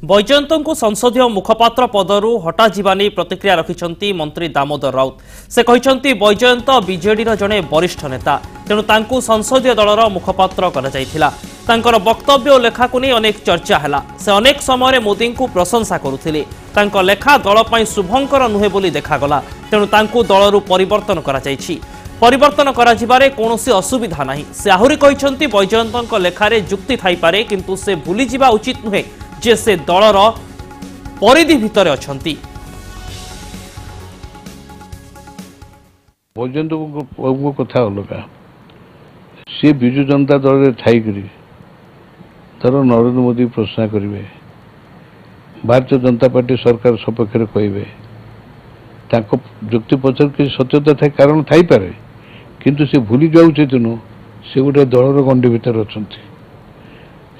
बैजयंत संसदीय मुखपात्र पदर हटाଯିबा नहीं प्रतिक्रिया रखिंट मंत्री दामोदर राउत। से कहते बैजयंत बीजेडी जड़े वरिष्ठ नेता, तेणु तांकू संसदीय दलर मुखपात्र कर वक्तव्य और लेखा को नहीं अनेक चर्चा है। से अनेक समय मोदी को प्रशंसा करुथिले। लेखा दल शुभंकर नुहे बोली देखागला, तेणु तांकू दलरू परिवर्तन परिवर्तन कराजिबारे कौनसी असुविधा नहीं। से आहुरी कहते बैजयंत लेखारे जुक्ति थाई पारे, किंतु से भूली जिबा उचित नुहे जे से दलर परिधि भितर अछंती। बैजयंत कथा अलगा, सी विजु जनता दल थाई धर नरेंद्र मोदी प्रश्न करेंगे, भारतीय जनता पार्टी सरकार सपक्ष कहे, जुक्ति पचर किसी सत्यता था कारण थाई पारे, किंतु से भूली जाऊ उचित नु से गोटे दलर गंडी भितर अच्छा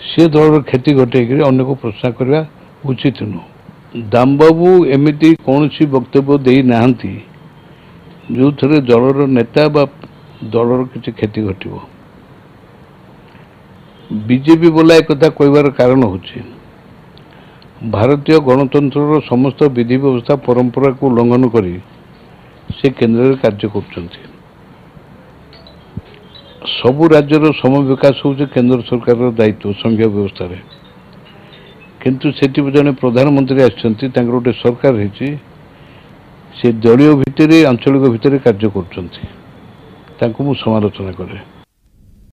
से दलर क्षति घटे अन्य को प्रश्न करवा उचित नु। दामबाबू एमती कौन सी वक्तव्य दे ना जो थे दलर नेता बा दलर किसी क्षति घटो। बीजेपी बोला एक कथा कहबार कारण होची भारतीय गणतंत्र समस्त विधि व्यवस्था परंपरा को उल्लंघन करी से केंद्र में कार्य कर सबु राज्यर सम विकास हो केंद्र सरकार दायित्व संघीय व्यवस्था रे, किंतु सेठी जड़े प्रधानमंत्री आछंती गोटे सरकार है से दलीय भितर आंचलिक भितर कार्य कर समालोचना करे।